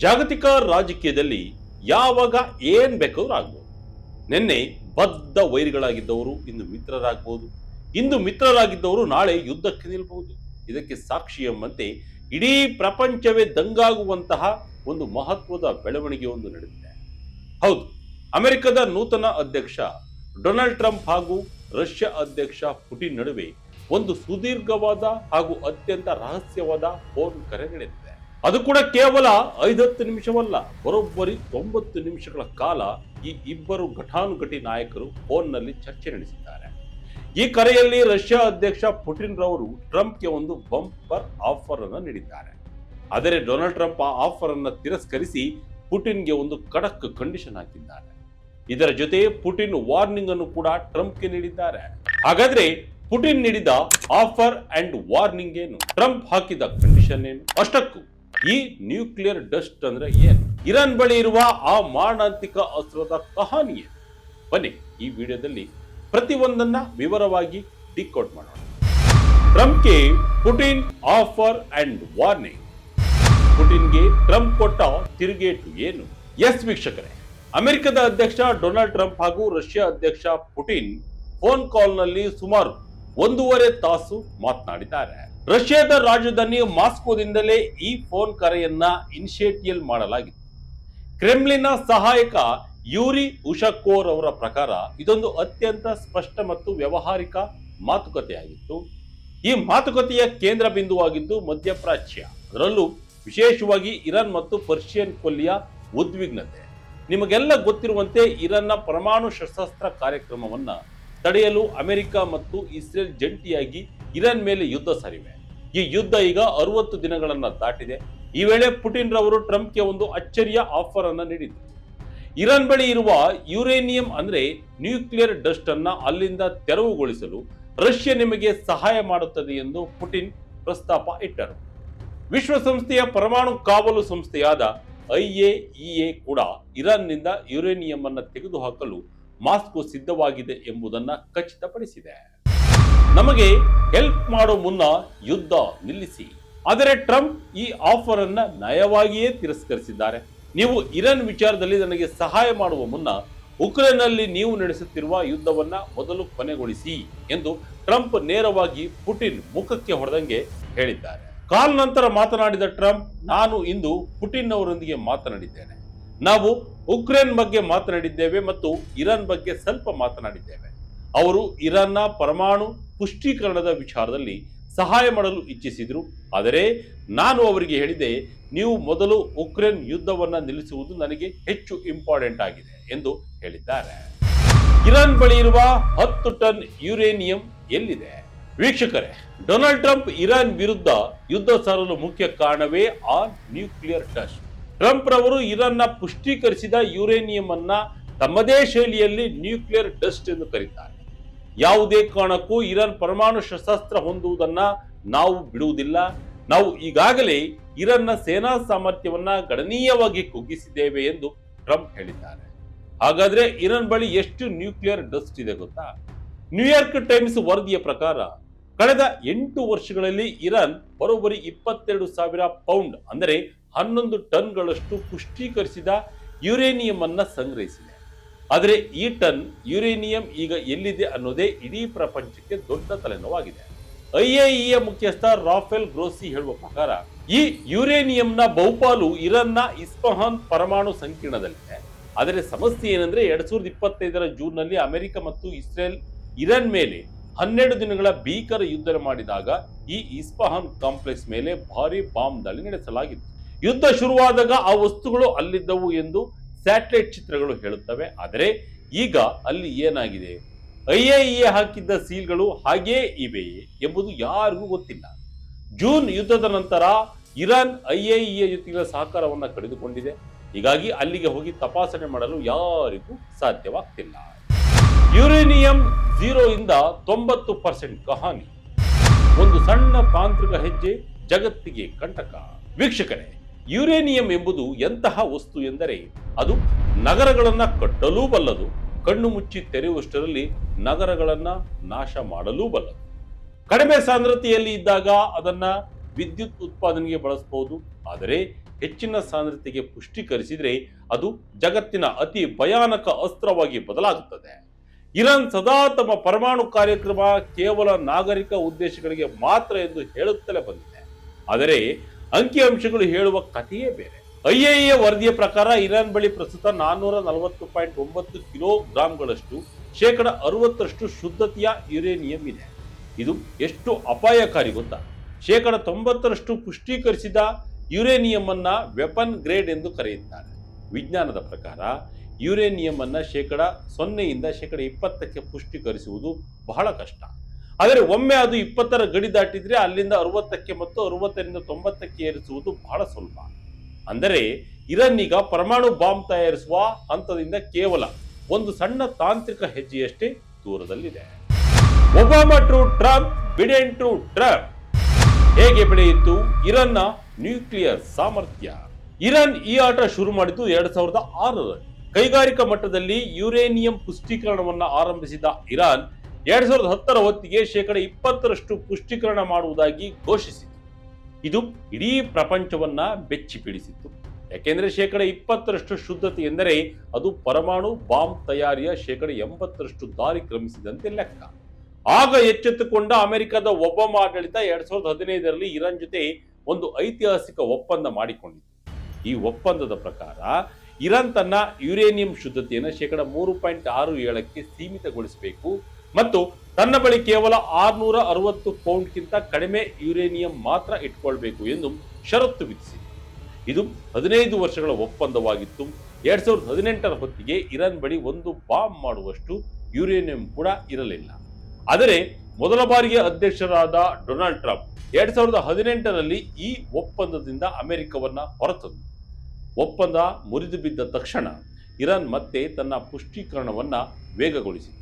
ಜಾಗತಿಕ ರಾಜಕೀಯದಲ್ಲಿ ಯಾವಾಗ ಏನ್ ಬೇಕಾದ್ರೂ ಆಗ್ಬೋದು. ನಿನ್ನೆ ಬದ್ಧ ವೈರಿಗಳಾಗಿದ್ದವರು ಇಂದು ಮಿತ್ರರಾಗಬಹುದು, ಇಂದು ಮಿತ್ರರಾಗಿದ್ದವರು ನಾಳೆ ಯುದ್ಧಕ್ಕೆ ನಿಲ್ಲಬಹುದು. ಇದಕ್ಕೆ ಸಾಕ್ಷಿ ಎಂಬಂತೆ ಇಡೀ ಪ್ರಪಂಚವೇ ದಂಗಾಗುವಂತಹ ಒಂದು ಮಹತ್ವದ ಬೆಳವಣಿಗೆ ಒಂದು ನಡೆದಿದೆ. ಹೌದು, ಅಮೆರಿಕದ ನೂತನ ಅಧ್ಯಕ್ಷ ಡೊನಾಲ್ಡ್ ಟ್ರಂಪ್ ಹಾಗೂ ರಷ್ಯಾ ಅಧ್ಯಕ್ಷ ಪುಟಿನ್ ನಡುವೆ ಒಂದು ಸುದೀರ್ಘವಾದ ಹಾಗೂ ಅತ್ಯಂತ ರಹಸ್ಯವಾದ ಫೋನ್ ಕರೆ ನಡೆದಿದೆ. ಅದು ಕೂಡ ಕೇವಲ 5-10 ನಿಮಿಷವಲ್ಲ, ಬರೋಬ್ಬರಿ 90 ನಿಮಿಷಗಳ ಕಾಲ ಈ ಇಬ್ಬರು ಘಟಾನುಘಟಿ ನಾಯಕರು ಫೋನ್ನಲ್ಲಿ ಚರ್ಚೆ ನಡೆಸಿದ್ದಾರೆ. ಈ ಕರೆಯಲ್ಲಿ ರಷ್ಯಾ ಅಧ್ಯಕ್ಷ ಪುಟಿನ್ ರವರು ಟ್ರಂಪ್ಗೆ ಒಂದು ಬಂಪರ್ ಆಫರ್ ಅನ್ನು ನೀಡಿದ್ದಾರೆ. ಆದರೆ ಡೊನಾಲ್ಡ್ ಟ್ರಂಪ್ ಆ ಆಫರ್ ಅನ್ನು ತಿರಸ್ಕರಿಸಿ ಪುಟಿನ್ಗೆ ಒಂದು ಖಡಕ್ ಕಂಡೀಷನ್ ಹಾಕಿದ್ದಾರೆ. ಇದರ ಜೊತೆ ಪುಟಿನ್ ವಾರ್ನಿಂಗ್ ಅನ್ನು ಕೂಡ ಟ್ರಂಪ್ಗೆ ನೀಡಿದ್ದಾರೆ. ಹಾಗಾದ್ರೆ ಪುಟಿನ್ ನೀಡಿದ ಆಫರ್ ಅಂಡ್ ವಾರ್ನಿಂಗ್ ಏನು, ಟ್ರಂಪ್ ಹಾಕಿದ ಕಂಡೀಷನ್ ಏನು, ಅಷ್ಟಕ್ಕೂ ಈ ನ್ಯೂಕ್ಲಿಯರ್ ಡಸ್ಟ್ ಅಂದ್ರೆ ಏನು, ಇರಾನ್ ಬಳಿ ಇರುವ ಆ ಮಾರಣಾಂತಿಕ ಅಸ್ತ್ರದ ಕಹಾನಿ ಏನು? ಬನ್ನಿ ಈ ವಿಡಿಯೋದಲ್ಲಿ ಪ್ರತಿಯೊಂದನ್ನ ವಿವರವಾಗಿ ಡಿಕೋಡ್ ಮಾಡೋಣ. ಟ್ರಂಪ್ಗೆ ಪುಟಿನ್ ಆಫರ್ ಅಂಡ್ ವಾರ್ನಿಂಗ್. ಪುಟಿನ್ಗೆ ಟ್ರಂಪ್ ಕೊಟ್ಟ ತಿರುಗೇಟು ಏನು? ಎಸ್ ವೀಕ್ಷಕರೇ, ಅಮೆರಿಕದ ಅಧ್ಯಕ್ಷ ಡೊನಾಲ್ಡ್ ಟ್ರಂಪ್ ಹಾಗೂ ರಷ್ಯಾ ಅಧ್ಯಕ್ಷ ಪುಟಿನ್ ಫೋನ್ ಕಾಲ್ ನಲ್ಲಿ ಸುಮಾರು 1.5 ತಾಸು ಮಾತನಾಡಿದ್ದಾರೆ. ರಷ್ಯಾದ ರಾಜಧಾನಿ ಮಾಸ್ಕೋದಿಂದಲೇ ಈ ಫೋನ್ ಕರೆಯನ್ನ ಇನಿಷಿಯೇಟಿವ್ ಮಾಡಲಾಗಿತ್ತು. ಕ್ರೆಮ್ಲಿನ್ನ ಸಹಾಯಕ ಯೂರಿ ಉಷಕೋರ್ ಅವರ ಪ್ರಕಾರ ಇದೊಂದು ಅತ್ಯಂತ ಸ್ಪಷ್ಟ ಮತ್ತು ವ್ಯಾವಹಾರಿಕ ಮಾತುಕತೆಯಾಗಿತ್ತು. ಈ ಮಾತುಕತೆಯ ಕೇಂದ್ರ ಬಿಂದುವಾಗಿದ್ದು ಮಧ್ಯಪ್ರಾಚ್ಯ, ಅದರಲ್ಲೂ ವಿಶೇಷವಾಗಿ ಇರಾನ್ ಮತ್ತು ಪರ್ಷಿಯನ್ ಕೊಲ್ಲಿಯ ಉದ್ವಿಗ್ನತೆ. ನಿಮಗೆಲ್ಲ ಗೊತ್ತಿರುವಂತೆ ಇರಾನ್ನ ಪರಮಾಣು ಶಸ್ತ್ರಾಸ್ತ್ರ ಕಾರ್ಯಕ್ರಮವನ್ನ ತಡೆಯಲು ಅಮೆರಿಕ ಮತ್ತು ಇಸ್ರೇಲ್ ಜಂಟಿಯಾಗಿ ಇರಾನ್ ಮೇಲೆ ಯುದ್ಧ ಸಾರಿವೆ. ಈ ಯುದ್ಧ ಈಗ 60 ದಿನಗಳನ್ನ ದಾಟಿದೆ. ಈ ವೇಳೆ ಪುಟಿನ್ ರವರು ಟ್ರಂಪ್ಗೆ ಒಂದು ಅಚ್ಚರಿಯ ಆಫರ್ ಅನ್ನ ನೀಡಿದ್ರು. ಇರಾನ್ ಬಳಿ ಇರುವ ಯುರೇನಿಯಂ ಅಂದ್ರೆ ನ್ಯೂಕ್ಲಿಯರ್ ಡಸ್ಟ್ ಅನ್ನ ಅಲ್ಲಿಂದ ತೆರವುಗೊಳಿಸಲು ರಷ್ಯಾ ನಿಮಗೆ ಸಹಾಯ ಮಾಡುತ್ತದೆ ಎಂದು ಪುಟಿನ್ ಪ್ರಸ್ತಾಪ ಇಟ್ಟರು. ವಿಶ್ವಸಂಸ್ಥೆಯ ಪರಮಾಣು ಕಾವಲು ಸಂಸ್ಥೆಯಾದ IAEA ಕೂಡ ಇರಾನ್ನಿಂದ ಯುರೇನಿಯಂ ಅನ್ನ ತೆಗೆದುಹಾಕಲು ಮಾಸ್ಕೋ ಸಿದ್ಧವಾಗಿದೆ ಎಂಬುದನ್ನು ಖಚಿತಪಡಿಸಿದೆ. ನಮಗೆ ಹೆಲ್ಪ್ ಮಾಡೋ ಮುನ್ನ ಯುದ್ಧ ನಿಲ್ಲಿಸಿ. ಆದರೆ ಟ್ರಂಪ್ ಈ ಆಫರ್ ಅನ್ನ ನಯವಾಗಿಯೇ ತಿರಸ್ಕರಿಸಿದ್ದಾರೆ. ನೀವು ಇರಾನ್ ವಿಚಾರದಲ್ಲಿ ನನಗೆ ಸಹಾಯ ಮಾಡುವ ಮುನ್ನ ಉಕ್ರೇನ್ ನಲ್ಲಿ ನೀವು ನಡೆಸುತ್ತಿರುವ ಯುದ್ಧವನ್ನ ಮೊದಲು ಕೊನೆಗೊಳಿಸಿ ಎಂದು ಟ್ರಂಪ್ ನೇರವಾಗಿ ಪುಟಿನ್ ಮುಖಕ್ಕೆ ಹೊಡೆದಂಗೆ ಹೇಳಿದ್ದಾರೆ. ಕಾಲ್ ನಂತರ ಮಾತನಾಡಿದ ಟ್ರಂಪ್, ನಾನು ಇಂದು ಪುಟಿನ್ ಅವರೊಂದಿಗೆ ಮಾತನಾಡಿದ್ದೇನೆ. ನಾವು ಉಕ್ರೇನ್ ಬಗ್ಗೆ ಮಾತನಾಡಿದ್ದೇವೆ ಮತ್ತು ಇರಾನ್ ಬಗ್ಗೆ ಸ್ವಲ್ಪ ಮಾತನಾಡಿದ್ದೇವೆ. ಅವರು ಇರಾನ್ನ ಪರಮಾಣು ಪುಷ್ಟೀಕರಣದ ವಿಚಾರದಲ್ಲಿ ಸಹಾಯ ಮಾಡಲು ಇಚ್ಛಿಸಿದ್ರು. ಆದರೆ ನಾನು ಅವರಿಗೆ ಹೇಳಿದೆ, ನೀವು ಮೊದಲು ಉಕ್ರೇನ್ ಯುದ್ಧವನ್ನ ನಿಲ್ಲಿಸುವುದು ನನಗೆ ಹೆಚ್ಚು ಇಂಪಾರ್ಟೆಂಟ್ ಆಗಿದೆ ಎಂದು ಹೇಳಿದ್ದಾರೆ. ಇರಾನ್ ಬಳಿ ಇರುವ 10 ಟನ್ ಯುರೇನಿಯಂ ಎಲ್ಲಿದೆ? ವೀಕ್ಷಕರೇ, ಡೊನಾಲ್ಡ್ ಟ್ರಂಪ್ ಇರಾನ್ ವಿರುದ್ಧ ಯುದ್ಧ ಸಾರಲು ಮುಖ್ಯ ಕಾರಣವೇ ಆ ನ್ಯೂಕ್ಲಿಯರ್ ಡಸ್ಟ್. ಟ್ರಂಪ್ ರವರು ಇರಾನ್ನ ಪುಷ್ಟೀಕರಿಸಿದ ಯುರೇನಿಯಂ ಅನ್ನ ತಮ್ಮದೇ ಶೈಲಿಯಲ್ಲಿ ನ್ಯೂಕ್ಲಿಯರ್ ಡಸ್ಟ್ ಎಂದು ಕರೀತಾರೆ. ಯಾವುದೇ ಕಾರಣಕ್ಕೂ ಇರಾನ್ ಪರಮಾಣು ಶಸ್ತ್ರಾಸ್ತ್ರ ಹೊಂದುವುದನ್ನ ನಾವು ಬಿಡುವುದಿಲ್ಲ. ನಾವು ಈಗಾಗಲೇ ಇರಾನ್ನ ಸೇನಾ ಸಾಮರ್ಥ್ಯವನ್ನ ಗಣನೀಯವಾಗಿ ಕುಗ್ಗಿಸಿದ್ದೇವೆ ಎಂದು ಟ್ರಂಪ್ ಹೇಳಿದ್ದಾರೆ. ಹಾಗಾದ್ರೆ ಇರಾನ್ ಬಳಿ ಎಷ್ಟು ನ್ಯೂಕ್ಲಿಯರ್ ಡಸ್ಟ್ ಇದೆ ಗೊತ್ತಾ? ನ್ಯೂಯಾರ್ಕ್ ಟೈಮ್ಸ್ ವರದಿಯ ಪ್ರಕಾರ ಕಳೆದ 8 ವರ್ಷಗಳಲ್ಲಿ ಇರಾನ್ ಬರೋಬ್ಬರಿ 22,000 ಪೌಂಡ್ ಅಂದರೆ 11 ಟನ್ಗಳಷ್ಟು ಪುಷ್ಟೀಕರಿಸಿದ ಯುರೇನಿಯಂ ಅನ್ನ ಸಂಗ್ರಹಿಸಿದೆ. ಆದರೆ ಈ ಟನ್ ಯುರೇನಿಯಂ ಈಗ ಎಲ್ಲಿದೆ ಅನ್ನೋದೇ ಇಡೀ ಪ್ರಪಂಚಕ್ಕೆ ದೊಡ್ಡ ತಲೆನೋವಾಗಿದೆ. IAEA ಮುಖ್ಯಸ್ಥ ರಾಫೆಲ್ ಗ್ರೋಸಿ ಹೇಳುವ ಪ್ರಕಾರ ಈ ಯುರೇನಿಯಂನ ಬಹುಪಾಲು ಇರಾನ್ನ ಇಸ್ಫಹಾನ್ ಪರಮಾಣು ಸಂಕೀರ್ಣದಲ್ಲಿದೆ. ಆದರೆ ಸಮಸ್ಯೆ ಏನಂದ್ರೆ 2025 ಜೂನ್ ನಲ್ಲಿ ಅಮೆರಿಕ ಮತ್ತು ಇಸ್ರೇಲ್ ಇರಾನ್ ಮೇಲೆ 12 ದಿನಗಳ ಭೀಕರ ಯುದ್ಧ ಮಾಡಿದಾಗ ಈ ಇಸ್ಫಹಾನ್ ಕಾಂಪ್ಲೆಕ್ಸ್ ಮೇಲೆ ಭಾರಿ ಬಾಂಬ್ ದಾಳಿ ನಡೆಸಲಾಗಿತ್ತು. ಯುದ್ಧ ಶುರುವಾದಾಗ ಆ ವಸ್ತುಗಳು ಅಲ್ಲಿದ್ದವು ಎಂದು ಸ್ಯಾಟಲೈಟ್ ಚಿತ್ರಗಳು ಹೇಳುತ್ತವೆ. ಆದರೆ ಈಗ ಅಲ್ಲಿ ಏನಾಗಿದೆ? IAEA ಹಾಕಿದ್ದ ಸೀಲ್ಗಳು ಹಾಗೇ ಇವೆಯೇ ಎಂಬುದು ಯಾರಿಗೂ ಗೊತ್ತಿಲ್ಲ. ಜೂನ್ ಯುದ್ಧದ ನಂತರ ಇರಾನ್ IAEA ಜೊತೆಗಿನ ಸಹಕಾರವನ್ನು ಕಡಿದುಕೊಂಡಿದೆ. ಹೀಗಾಗಿ ಅಲ್ಲಿಗೆ ಹೋಗಿ ತಪಾಸಣೆ ಮಾಡಲು ಯಾರಿಗೂ ಸಾಧ್ಯವಾಗ್ತಿಲ್ಲ. ಯುರೇನಿಯಂ 0 ಇಂದ 90% ಕಹಾನಿ. ಒಂದು ಸಣ್ಣ ತಾಂತ್ರಿಕ ಹೆಜ್ಜೆ ಜಗತ್ತಿಗೆ ಕಂಟಕ. ವೀಕ್ಷಕರೇ, ಯುರೇನಿಯಂ ಎಂಬುದು ಎಂತಹ ವಸ್ತು ಎಂದರೆ ಅದು ನಗರಗಳನ್ನ ಕಟ್ಟಲೂ ಬಲ್ಲದು, ಕಣ್ಣು ಮುಚ್ಚಿ ತೆರೆಯುವಷ್ಟರಲ್ಲಿ ನಗರಗಳನ್ನ ನಾಶ ಮಾಡಲೂ ಬಲ್ಲದು. ಕಡಿಮೆ ಸಾಂದ್ರತೆಯಲ್ಲಿ ಇದ್ದಾಗ ಅದನ್ನ ವಿದ್ಯುತ್ ಉತ್ಪಾದನೆಗೆ ಬಳಸಬಹುದು. ಆದರೆ ಹೆಚ್ಚಿನ ಸಾಂದ್ರತೆಗೆ ಪುಷ್ಟೀಕರಿಸಿದರೆ ಅದು ಜಗತ್ತಿನ ಅತಿ ಭಯಾನಕ ಅಸ್ತ್ರವಾಗಿ ಬದಲಾಗುತ್ತದೆ. ಇರಾನ್ ಸದಾ ತಮ್ಮ ಪರಮಾಣು ಕಾರ್ಯಕ್ರಮ ಕೇವಲ ನಾಗರಿಕ ಉದ್ದೇಶಗಳಿಗೆ ಮಾತ್ರ ಎಂದು ಹೇಳುತ್ತಲೇ ಬಂದಿದೆ. ಆದರೆ ಅಂಕಿಅಂಶಗಳು ಹೇಳುವ ಕಥೆಯೇ ಬೇರೆ. ಐಎಇಎ ವರದಿಯ ಪ್ರಕಾರ ಇರಾನ್ ಬಳಿ ಪ್ರಸ್ತುತ 440.9 ಕಿಲೋಗ್ರಾಂಗಳಷ್ಟು ಶೇಕಡ 60ರಷ್ಟು ಶುದ್ಧತೆಯ ಯುರೇನಿಯಂ ಇದೆ. ಇದು ಎಷ್ಟು ಅಪಾಯಕಾರಿ ಗೊತ್ತಾ? ಶೇಕಡ 90ರಷ್ಟು ಪುಷ್ಟೀಕರಿಸಿದ ಯುರೇನಿಯಂ ಅನ್ನ ವೆಪನ್ ಗ್ರೇಡ್ ಎಂದು ಕರೆಯುತ್ತಾರೆ. ವಿಜ್ಞಾನದ ಪ್ರಕಾರ ಯುರೇನಿಯಂ ಅನ್ನ ಶೇಕಡ 0ಯಿಂದ ಶೇಕಡ 20ಕ್ಕೆ ಪುಷ್ಟೀಕರಿಸುವುದು ಬಹಳ ಕಷ್ಟ. ಆದರೆ ಒಮ್ಮೆ ಅದು 20ರ ಗಡಿ ದಾಟಿದ್ರೆ ಅಲ್ಲಿಂದ 60ಕ್ಕೆ ಮತ್ತು 60ರಿಂದ 90ಕ್ಕೆ ಏರಿಸುವುದು ಬಹಳ ಸುಲಭ. ಅಂದರೆ ಇರಾನ್ ಈಗ ಪರಮಾಣು ಬಾಂಬ್ ತಯಾರಿಸುವ ಹಂತದಿಂದ ಕೇವಲ ಒಂದು ಸಣ್ಣ ತಾಂತ್ರಿಕ ಹೆಜ್ಜೆಯಷ್ಟೇ ದೂರದಲ್ಲಿದೆ. Obama to Trump, Biden to Trump. ಹೇಗೆ ಬೆಳೆಯಿತು ಇರಾನ್ನ ನ್ಯೂಕ್ಲಿಯರ್ ಸಾಮರ್ಥ್ಯ? ಇರಾನ್ ಈ ಆಟ ಶುರು ಮಾಡಿದ್ದು 2006ರಲ್ಲಿ. ಕೈಗಾರಿಕಾ ಮಟ್ಟದಲ್ಲಿ ಯುರೇನಿಯಂ ಪುಷ್ಟೀಕರಣವನ್ನ ಆರಂಭಿಸಿದ ಇರಾನ್ 2010ರ ಹೊತ್ತಿಗೆ ಶೇಕಡ 20ರಷ್ಟು ಪುಷ್ಟೀಕರಣ ಮಾಡುವುದಾಗಿ ಘೋಷಿಸಿತು. ಇದು ಇಡೀ ಪ್ರಪಂಚವನ್ನ ಬೆಚ್ಚಿ ಬೀಳಿಸಿತ್ತು. ಯಾಕೆಂದ್ರೆ ಶೇಕಡ 20ರಷ್ಟು ಶುದ್ಧತೆ ಎಂದರೆ ಅದು ಪರಮಾಣು ಬಾಂಬ್ ತಯಾರಿಯ ಶೇಕಡ 80ರಷ್ಟು ದಾರಿ ಕ್ರಮಿಸಿದಂತೆ ಲೆಕ್ಕ. ಆಗ ಎಚ್ಚೆತ್ತುಕೊಂಡ ಅಮೆರಿಕದ ಒಬಾಮಾ ಆಡಳಿತ 2015ರಲ್ಲಿ ಇರಾನ್ ಜೊತೆ ಒಂದು ಐತಿಹಾಸಿಕ ಒಪ್ಪಂದ ಮಾಡಿಕೊಂಡಿತ್ತು. ಈ ಒಪ್ಪಂದದ ಪ್ರಕಾರ ಇರಾನ್ ತನ್ನ ಯುರೇನಿಯಂ ಶುದ್ಧತೆಯನ್ನು ಶೇಕಡ 3.67ಕ್ಕೆ ಸೀಮಿತಗೊಳಿಸಬೇಕು ಮತ್ತು ತನ್ನ ಬಳಿ ಕೇವಲ 660 ಪೌಂಡ್ಗಿಂತ ಕಡಿಮೆ ಯುರೇನಿಯಂ ಮಾತ್ರ ಇಟ್ಕೊಳ್ಬೇಕು ಎಂದು ಷರತ್ತು ವಿಧಿಸಿತು. ಇದು 15 ವರ್ಷಗಳ ಒಪ್ಪಂದವಾಗಿತ್ತು. 2018ರ ಹೊತ್ತಿಗೆ ಇರಾನ್ ಬಳಿ ಒಂದು ಬಾಂಬ್ ಮಾಡುವಷ್ಟು ಯುರೇನಿಯಂ ಕೂಡ ಇರಲಿಲ್ಲ. ಆದರೆ ಮೊದಲ ಬಾರಿಗೆ ಅಧ್ಯಕ್ಷರಾದ ಡೊನಾಲ್ಡ್ ಟ್ರಂಪ್ 2018ರಲ್ಲಿ ಈ ಒಪ್ಪಂದದಿಂದ ಅಮೆರಿಕವನ್ನ ಹೊರತಂದು ಒಪ್ಪಂದ ಮುರಿದು ಬಿದ್ದ ತಕ್ಷಣ ಇರಾನ್ ಮತ್ತೆ ತನ್ನ ಪುಷ್ಟೀಕರಣವನ್ನ ವೇಗಗೊಳಿಸಿತು.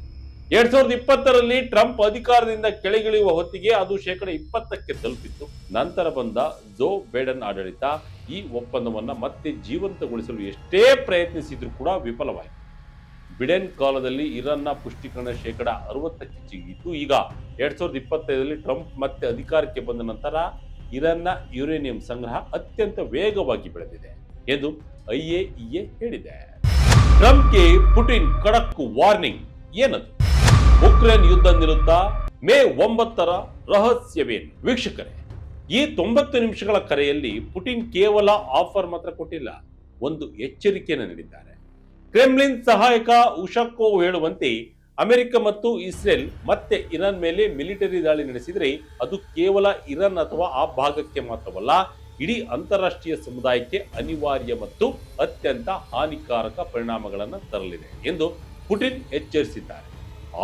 2020ರಲ್ಲಿ ಟ್ರಂಪ್ ಅಧಿಕಾರದಿಂದ ಕೆಳಗಿಳಿಯುವ ಹೊತ್ತಿಗೆ ಅದು ಶೇಕಡ 20ಕ್ಕೆ ತಲುಪಿತ್ತು. ನಂತರ ಬಂದ ಜೋ ಬೈಡನ್ ಆಡಳಿತ ಈ ಒಪ್ಪಂದವನ್ನ ಮತ್ತೆ ಜೀವಂತಗೊಳಿಸಲು ಎಷ್ಟೇ ಪ್ರಯತ್ನಿಸಿದ್ರೂ ಕೂಡ ವಿಫಲವಾಯಿತು. ಬಿಡೆನ್ ಕಾಲದಲ್ಲಿ ಇರಾನ್ನ ಪುಷ್ಟೀಕರಣ ಶೇಕಡ 60ಕ್ಕೆ ಜಿಗಿಯಿತು. ಈಗ 2025ರಲ್ಲಿ ಟ್ರಂಪ್ ಮತ್ತೆ ಅಧಿಕಾರಕ್ಕೆ ಬಂದ ನಂತರ ಇರಾನ್ನ ಯುರೇನಿಯಂ ಸಂಗ್ರಹ ಅತ್ಯಂತ ವೇಗವಾಗಿ ಬೆಳೆದಿದೆ ಎಂದು ಐಎಇಎ ಹೇಳಿದೆ. ಟ್ರಂಪ್ಗೆ ಪುಟಿನ್ ಖಡಕ್ ವಾರ್ನಿಂಗ್. ಏನದು? ಉಕ್ರೇನ್ ಯುದ್ಧ ನಿಲ್ಲುತ್ತಾ? ಮೇ 9ರ ರಹಸ್ಯವೇನು? ವೀಕ್ಷಕರೇ, ಈ 90 ನಿಮಿಷಗಳ ಕರೆಯಲ್ಲಿ ಪುಟಿನ್ ಕೇವಲ ಆಫರ್ ಮಾತ್ರ ಕೊಟ್ಟಿಲ್ಲ, ಒಂದು ಎಚ್ಚರಿಕೆಯನ್ನು ನೀಡಿದ್ದಾರೆ. ಕ್ರೆಮ್ಲಿನ್ ಸಹಾಯಕ ಉಶಾಕೋವ್ ಹೇಳುವಂತೆ ಅಮೆರಿಕ ಮತ್ತು ಇಸ್ರೇಲ್ ಮತ್ತೆ ಇರಾನ್ ಮೇಲೆ ಮಿಲಿಟರಿ ದಾಳಿ ನಡೆಸಿದರೆ ಅದು ಕೇವಲ ಇರಾನ್ ಅಥವಾ ಆ ಭಾಗಕ್ಕೆ ಮಾತ್ರವಲ್ಲ, ಇಡೀ ಅಂತಾರಾಷ್ಟ್ರೀಯ ಸಮುದಾಯಕ್ಕೆ ಅನಿವಾರ್ಯ ಮತ್ತು ಅತ್ಯಂತ ಹಾನಿಕಾರಕ ಪರಿಣಾಮಗಳನ್ನು ತರಲಿದೆ ಎಂದು ಪುಟಿನ್ ಎಚ್ಚರಿಸಿದ್ದಾರೆ.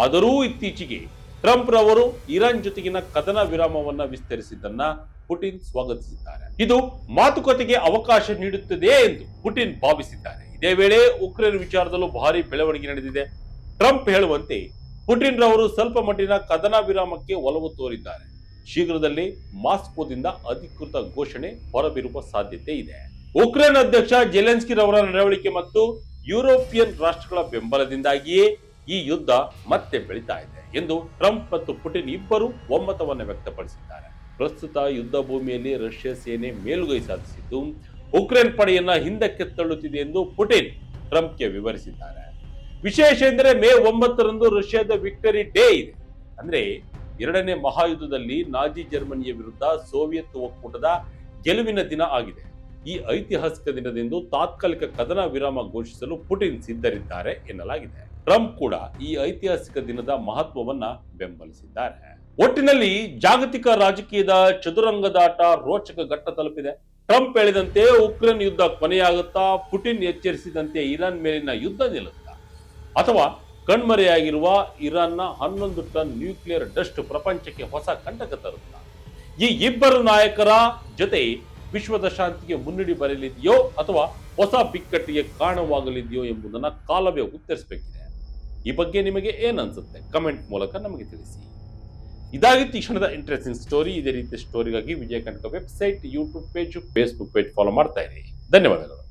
ಆದರೂ ಇತ್ತೀಚೆಗೆ ಟ್ರಂಪ್ ರವರು ಇರಾನ್ ಜೊತೆಗಿನ ಕದನ ವಿರಾಮವನ್ನ ವಿಸ್ತರಿಸಿದ್ದನ್ನ ಪುಟಿನ್ ಸ್ವಾಗತಿಸಿದ್ದಾರೆ. ಇದು ಮಾತುಕತೆಗೆ ಅವಕಾಶ ನೀಡುತ್ತದೆ ಎಂದು ಪುಟಿನ್ ಭಾವಿಸಿದ್ದಾರೆ. ಇದೇ ವೇಳೆ ಉಕ್ರೇನ್ ವಿಚಾರದಲ್ಲೂ ಭಾರಿ ಬೆಳವಣಿಗೆ ನಡೆದಿದೆ. ಟ್ರಂಪ್ ಹೇಳುವಂತೆ ಪುಟಿನ್ ರವರು ಸ್ವಲ್ಪ ಮಟ್ಟಿನ ಕದನ ವಿರಾಮಕ್ಕೆ ಒಲವು ತೋರಿದ್ದಾರೆ. ಶೀಘ್ರದಲ್ಲೇ ಮಾಸ್ಕೋದಿಂದ ಅಧಿಕೃತ ಘೋಷಣೆ ಹೊರಬಿರುವ ಸಾಧ್ಯತೆ ಇದೆ. ಉಕ್ರೇನ್ ಅಧ್ಯಕ್ಷ ಜೆಲೆನ್ಸ್ಕಿ ರವರ ನಡವಳಿಕೆ ಮತ್ತು ಯುರೋಪಿಯನ್ ರಾಷ್ಟ್ರಗಳ ಬೆಂಬಲದಿಂದಾಗಿಯೇ ಈ ಯುದ್ಧ ಮತ್ತೆ ಬೆಳೀತಾ ಇದೆ ಎಂದು ಟ್ರಂಪ್ ಮತ್ತು ಪುಟಿನ್ ಇಬ್ಬರು ಒಮ್ಮತವನ್ನು ವ್ಯಕ್ತಪಡಿಸಿದ್ದಾರೆ. ಪ್ರಸ್ತುತ ಯುದ್ಧ ಭೂಮಿಯಲ್ಲಿ ರಷ್ಯಾ ಸೇನೆ ಮೇಲುಗೈ ಸಾಧಿಸಿದ್ದು ಉಕ್ರೇನ್ ಪಡೆಯನ್ನ ಹಿಂದಕ್ಕೆ ತಳ್ಳುತ್ತಿದೆ ಎಂದು ಪುಟಿನ್ ಟ್ರಂಪ್ಗೆ ವಿವರಿಸಿದ್ದಾರೆ. ವಿಶೇಷ ಎಂದರೆ ಮೇ 9ರಂದು ರಷ್ಯಾದ ವಿಕ್ಟರಿ ಡೇ ಇದೆ. ಅಂದ್ರೆ 2ನೇ ಮಹಾಯುದ್ಧದಲ್ಲಿ ನಾಜಿ ಜರ್ಮನಿಯ ವಿರುದ್ಧ ಸೋವಿಯತ್ ಒಕ್ಕೂಟದ ಗೆಲುವಿನ ದಿನ ಆಗಿದೆ. ಈ ಐತಿಹಾಸಿಕ ದಿನದಂದು ತಾತ್ಕಾಲಿಕ ಕದನ ವಿರಾಮ ಘೋಷಿಸಲು ಪುಟಿನ್ ಸಿದ್ಧರಿದ್ದಾರೆ ಎನ್ನಲಾಗಿದೆ. ಟ್ರಂಪ್ ಕೂಡ ಈ ಐತಿಹಾಸಿಕ ದಿನದ ಮಹತ್ವವನ್ನ ಬೆಂಬಲಿಸಿದ್ದಾರೆ. ಒಟ್ಟಿನಲ್ಲಿ ಜಾಗತಿಕ ರಾಜಕೀಯದ ಚದುರಂಗದಾಟ ರೋಚಕ ಘಟ್ಟ ತಲುಪಿದೆ. ಟ್ರಂಪ್ ಹೇಳಿದಂತೆ ಉಕ್ರೇನ್ ಯುದ್ಧ ಕೊನೆಯಾಗುತ್ತಾ? ಪುಟಿನ್ ಎಚ್ಚರಿಸಿದಂತೆ ಇರಾನ್ ಮೇಲಿನ ಯುದ್ಧ ನಿಲ್ಲುತ್ತಾ? ಅಥವಾ ಕಣ್ಮರೆಯಾಗಿರುವ ಇರಾನ್ನ 11 ಟನ್ ನ್ಯೂಕ್ಲಿಯರ್ ಡಸ್ಟ್ ಪ್ರಪಂಚಕ್ಕೆ ಹೊಸ ಕಂಟಕ ತರುತ್ತಾ? ಈ ಇಬ್ಬರು ನಾಯಕರ ಜೊತೆ ವಿಶ್ವದ ಶಾಂತಿಗೆ ಮುನ್ನುಡಿ ಬರಲಿದೆಯೋ ಅಥವಾ ಹೊಸ ಬಿಕ್ಕಟ್ಟಿಗೆ ಕಾರಣವಾಗಲಿದೆಯೋ ಎಂಬುದನ್ನು ಕಾಲವೇ ಉತ್ತರಿಸಬೇಕಿದೆ. ಈ ಬಗ್ಗೆ ನಿಮಗೆ ಏನನ್ಸುತ್ತೆ? ಕಮೆಂಟ್ ಮೂಲಕ ನಮಗೆ ತಿಳಿಸಿ. ಇದಾಗಿತ್ತು ಈ ಕ್ಷಣದ ಇಂಟ್ರೆಸ್ಟಿಂಗ್ ಸ್ಟೋರಿ. ಇದೇ ರೀತಿ ಸ್ಟೋರಿಗಾಗಿ Vijaya Kanaka website, YouTube page, Facebook page follow ಮಾಡ್ತಾ ಇರಿ. ಧನ್ಯವಾದಗಳು.